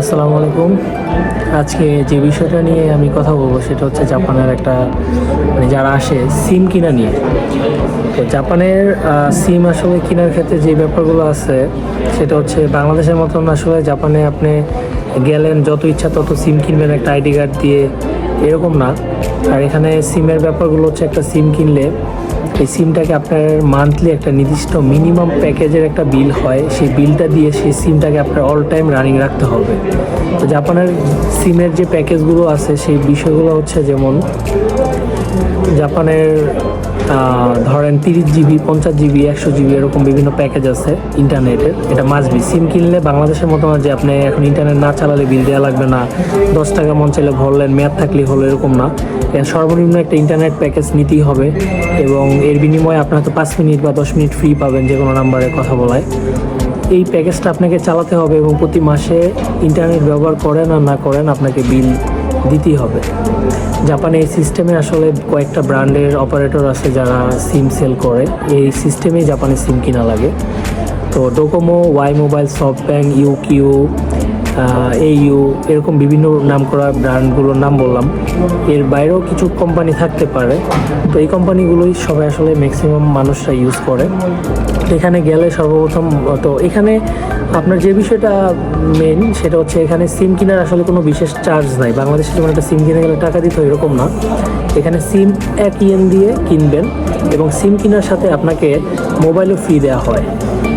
আসসালামু আলাইকুম। আজকে যে বিষয়টা নিয়ে আমি কথা বলবো সেটা হচ্ছে জাপানের একটা যারা আসে সিম কিনা নিয়ে। তো জাপানের সিম আসলে কেনার ক্ষেত্রে যে ব্যাপারগুলো আছে সেটা হচ্ছে বাংলাদেশের মতন আসলে জাপানে আপনি গেলেন যত ইচ্ছা তত সিম কিনবেন একটা আইডি কার্ড দিয়ে, এরকম না। আর এখানে সিমের ব্যাপারগুলো হচ্ছে একটা সিম কিনলে এই সিমটাকে আপনার মান্থলি একটা নির্দিষ্ট মিনিমাম প্যাকেজের একটা বিল হয়, সেই বিলটা দিয়ে সেই সিমটাকে আপনার অল টাইম রানিং রাখতে হবে। তো জাপানের সিমের যে প্যাকেজগুলো আছে সেই বিষয়গুলো হচ্ছে যেমন জাপানের ধরেন 30 GB, 50 GB, 100 GB এরকম বিভিন্ন প্যাকেজ আছে ইন্টারনেটের। এটা মাস্ট বি। সিম কিনলে বাংলাদেশের মতো না যে আপনি এখন ইন্টারনেট না চালালে বিল দেওয়া লাগবে না, 10 টাকা মন চাইলে ভরলেন, মেয়াদ থাকলেই হলো, এরকম না। সর্বনিম্ন একটা ইন্টারনেট প্যাকেজ নিতেই হবে এবং এর বিনিময়ে আপনার হয়তো 5 মিনিট বা 10 মিনিট ফ্রি পাবেন যে কোনো নাম্বারে কথা বলায়। এই প্যাকেজটা আপনাকে চালাতে হবে এবং প্রতি মাসে ইন্টারনেট ব্যবহার করেন আর না করেন আপনাকে বিল দিতেই হবে। জাপানে এই সিস্টেমে আসলে কয়েকটা ব্র্যান্ডের অপারেটর আছে যারা সিম সেল করে, এই সিস্টেমেই জাপানে সিম কিনা লাগে। তো Docomo, Y mobile, SoftBank, UQ, AU, এরকম বিভিন্ন নাম করা ব্র্যান্ডগুলোর নাম বললাম। এর বাইরেও কিছু কোম্পানি থাকতে পারে। তো এই কোম্পানিগুলোই সবাই আসলে ম্যাক্সিমাম মানুষরা ইউজ করে। এখানে গেলে সর্বপ্রথম তো এখানে আপনার যে বিষয়টা মেন সেটা হচ্ছে এখানে সিম কেনার আসলে কোনো বিশেষ চার্জ নাই। বাংলাদেশে যেমন একটা সিম কিনে গেলে টাকা দিতে হয়, এরকম না। এখানে সিম 1 ইয়েন দিয়ে কিনবেন এবং সিম কেনার সাথে আপনাকে মোবাইলও ফ্রি দেওয়া হয়।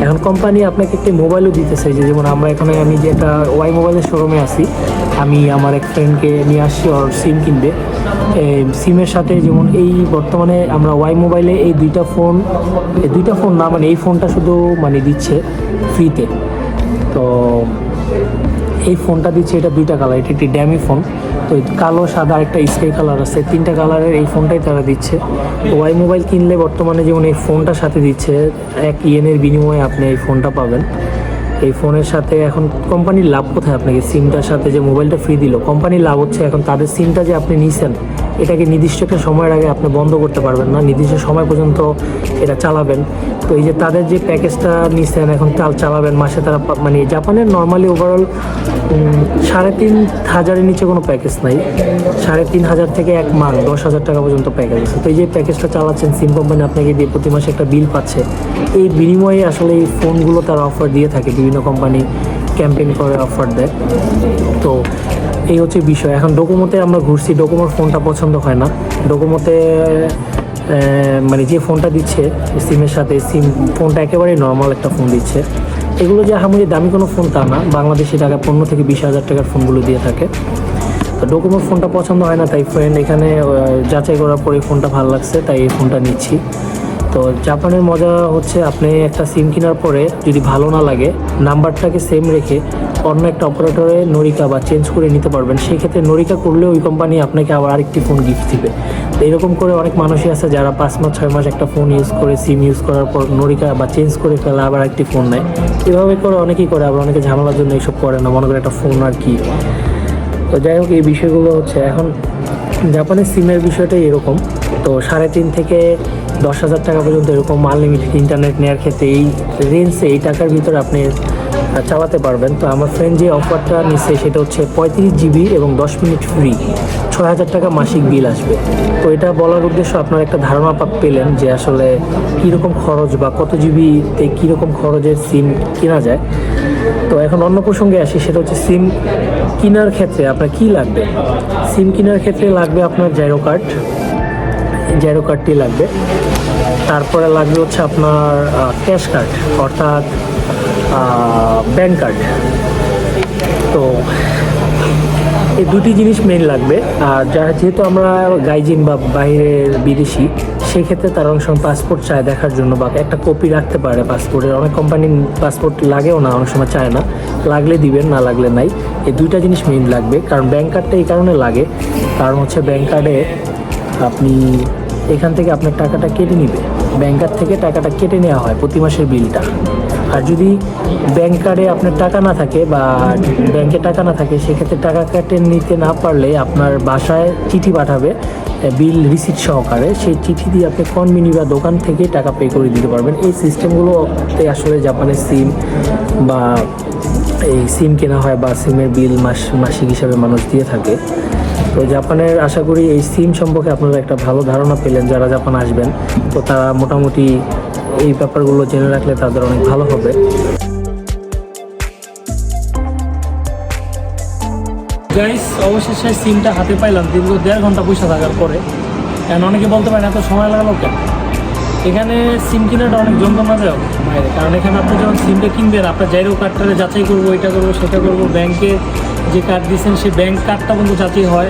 এখন কোম্পানি আপনাকে একটি মোবাইলও দিতে চাই, যে যেমন আমি যে একটা ওয়াই মোবাইলের শোরুমে আছি, আমি আমার এক ফ্রেন্ডকে নিয়ে আসছি ওর সিম কিনবে। সিমের সাথে যেমন এই বর্তমানে আমরা ওয়াই মোবাইলে এই দুইটা ফোন না, মানে এই ফোনটা শুধু দিচ্ছে ফ্রিতে। তো এই ফোনটা দিচ্ছে, এটা 2টা কালার, এটা একটি ড্যামি ফোন। তো কালো, সাদা, একটা স্কাই কালার আছে, 3টা কালারের এই ফোনটাই তারা দিচ্ছে। তো ওয়াই মোবাইল কিনলে বর্তমানে যেমন এই ফোনটার সাথে দিচ্ছে 1 ইয়েনের বিনিময়ে আপনি এই ফোনটা পাবেন। এই ফোনের সাথে এখন কোম্পানির লাভ কোথায়? আপনাকে সিমটার সাথে যে মোবাইলটা ফ্রি দিল, কোম্পানির লাভ হচ্ছে এখন তাদের সিমটা যে আপনি নিছেন এটাকে নির্দিষ্ট একটা সময়ের আগে আপনি বন্ধ করতে পারবেন না, নির্দিষ্ট সময় পর্যন্ত এটা চালাবেন। তো এই যে তাদের যে প্যাকেজটা নিছেন এখন চালাবেন মাসে, তারা জাপানের নর্মালি ওভারঅল 3,500-এর নিচে কোনো প্যাকেজ নাই। 3,500 থেকে 1 মাস 10,000 টাকা পর্যন্ত প্যাকেজ আছে। তো এই যে প্যাকেজটা চালাচ্ছেন সিম কোম্পানি আপনাকে দিয়ে প্রতি মাসে একটা বিল পাচ্ছে, এই বিনিময়ে আসলে এই ফোনগুলো তারা অফার দিয়ে থাকে, বিভিন্ন কোম্পানি ক্যাম্পেইন করে অফার দেয়। তো এই হচ্ছে বিষয়। এখন ডোকোমোতে আমরা ঘুরছি, ডোকোমোর ফোনটা পছন্দ হয় না। ডোকোমোতে যে ফোনটা দিচ্ছে সিমের সাথে, সিম ফোনটা একেবারেই নর্মাল একটা ফোন দিচ্ছে। এগুলো যে আহামরি দামি কোনো ফোন তা না, বাংলাদেশি টাকা 15 থেকে 20,000 টাকার ফোনগুলো দিয়ে থাকে। তো ডোকোমোর ফোনটা পছন্দ হয় না, তাই ফ্রেন্ড এখানে যাচাই করার পরে ফোনটা ভালো লাগছে, তাই এই ফোনটা নিচ্ছি। তো জাপানের মজা হচ্ছে আপনি একটা সিম কেনার পরে যদি ভালো না লাগে, নাম্বারটাকে সেম রেখে অন্য একটা অপারেটরে নরিকা বা চেঞ্জ করে নিতে পারবেন। সেই ক্ষেত্রে নরিকা করলে ওই কোম্পানি আপনাকে আবার আরেকটি ফোন গিফট দিবে। তো এরকম করে অনেক মানুষই আছে যারা 5 মাস 6 মাস একটা ফোন ইউজ করে, সিম ইউজ করার পর নরিকা বা চেঞ্জ করে ফেলে আবার একটি ফোন নেয়। এভাবে করে অনেকেই করে, আবার অনেকে ঝামেলার জন্য এইসব করে না, মনে করে একটা ফোন আর কি। তো যাই হোক, এই বিষয়গুলো হচ্ছে এখন জাপানের সিমের বিষয়টাই এরকম। তো 3.5 থেকে 10,000 টাকা পর্যন্ত এরকম আনলিমিটেড ইন্টারনেট নেওয়ার ক্ষেত্রে এই রেঞ্জে, এই টাকার ভিতরে আপনি চালাতে পারবেন। তো আমার ফ্রেন্ড যে অফারটা নিচ্ছে সেটা হচ্ছে 35 GB এবং 10 মিনিট ফ্রি, 6,000 টাকা মাসিক বিল আসবে। তো এটা বলার উদ্দেশ্য আপনার একটা ধারণা পেলেন যে আসলে কীরকম খরচ বা কত জিবিতে কীরকম খরচের সিম কেনা যায়। তো এখন অন্য প্রসঙ্গে আসি, সেটা হচ্ছে সিম কেনার ক্ষেত্রে আপনার কী লাগবে। সিম কেনার ক্ষেত্রে লাগবে আপনার জাইরো কার্ডটি লাগবে। তারপরে লাগবে হচ্ছে আপনার ক্যাশ কার্ড, অর্থাৎ ব্যাংক কার্ড। তো এই দুটি জিনিস মেইন লাগবে। আর যেহেতু আমরা গাইজিন বা বাইরের বিদেশি, সেক্ষেত্রে তারা অনেক সময় পাসপোর্ট চায় দেখার জন্য, বা একটা কপি রাখতে পারে পাসপোর্টের। অনেক কোম্পানি পাসপোর্ট লাগেও না, অনেক সময় চায় না, লাগলে দিবেন, না লাগলে নাই। এই দুইটা জিনিস মেইন লাগবে। কারণ ব্যাংক কার্ডটা এই কারণে লাগে, কারণ হচ্ছে ব্যাংক কার্ডে আপনি এখান থেকে আপনার টাকাটা কেটে নিবে, ব্যাংকার থেকে টাকাটা কেটে নেওয়া হয় প্রতি মাসের বিলটা। আর যদি ব্যাংক কার্ডে আপনার টাকা না থাকে বা ব্যাংকে টাকা না থাকে, সেক্ষেত্রে টাকা কেটে নিতে না পারলে আপনার বাসায় চিঠি পাঠাবে বিল রিসিট সহকারে। সেই চিঠি দিয়ে আপনি কনভিনি বা দোকান থেকে টাকা পে করে দিতে পারবেন। এই সিস্টেমগুলোতে আসলে জাপানের সিম বা এই সিম কেনা হয় বা সিমের বিল মাসিক হিসাবে মানুষ দিয়ে থাকে। তো জাপানের আশা করি এই সিম সম্পর্কে আপনারা একটা ভালো ধারণা পেলেন। যারা জাপান আসবেন তো তারা মোটামুটি এই ব্যাপারগুলো জেনে রাখলে তাদের অনেক ভালো হবে। গাইস, অবশেষে সিমটা হাতে পাইলাম দীর্ঘ 1.5 ঘন্টা বসে থাকার পরে। কারণ অনেকে বলতে পারেন এত সময় লাগালো কেন। এখানে সিম কেনাটা অনেক যন্ত্রণাদায়ক বাইরে, কারণ এখানে আপনি যখন সিমটা কিনবেন আপনার জাইরো কার্ডটা যাচাই করবো, এটা করবো সেটা করবো, ব্যাংকে যে কার্ড দিচ্ছেন সেই ব্যাংক কার্ডটা কিন্তু যাচাই হয়,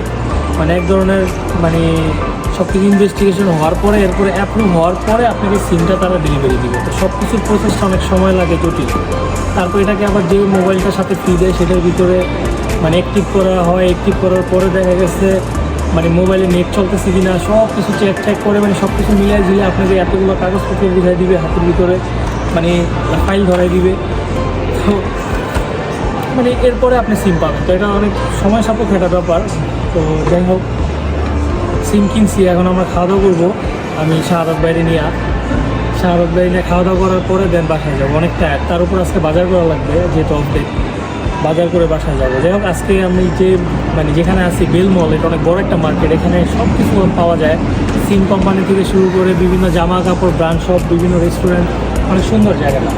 মানে এক ধরনের মানে সব কিছু ইনভেস্টিগেশন হওয়ার পরে এরপরে অ্যাপ্রুভ হওয়ার পরে আপনাকে সিমটা তারা ডেলিভারি দিবে। তো সব কিছুর প্রসেসটা অনেক সময় লাগে, জটিল। তারপর এটাকে আবার যে মোবাইলটার সাথে ফ্রি দেয় সেটার ভিতরে মানে অ্যাক্টিভ করা হয়, অ্যাক্টিভ করার পরে দেখা গেছে মানে মোবাইলে নেট চলতেছে কিনা সব কিছু চেক করে মানে সব কিছু মিলিয়ে ঝিলে আপনাকে এতগুলো কাগজপত্র বুঝাই দিবে হাতের ভিতরে, মানে ফাইল ধরাই দিবে। তো মানে এরপরে আপনি সিম পাবেন। তো এটা অনেক সময় সাপেক্ষ একটা ব্যাপার। তো যাই হোক, সিম কিনছি, এখন আমরা খাওয়া দাওয়া করবো। আমি শাহবাগ বাইরে নিয়ে খাওয়া দাওয়া করার পরে দেন বাসায় যাবো। অনেক টায়ার, তার উপর আজকে বাজার করা লাগবে, যেহেতু অফডে বাজার করে বাসায় যাবো। যাই হোক, আজকে আমি যে মানে যেখানে আছি বেল মল, এটা অনেক বড় একটা মার্কেট। এখানে সব কিছু পাওয়া যায়, সিম কোম্পানি থেকে শুরু করে বিভিন্ন জামা কাপড় ব্র্যান্ড, সব বিভিন্ন রেস্টুরেন্ট, অনেক সুন্দর জায়গাটা।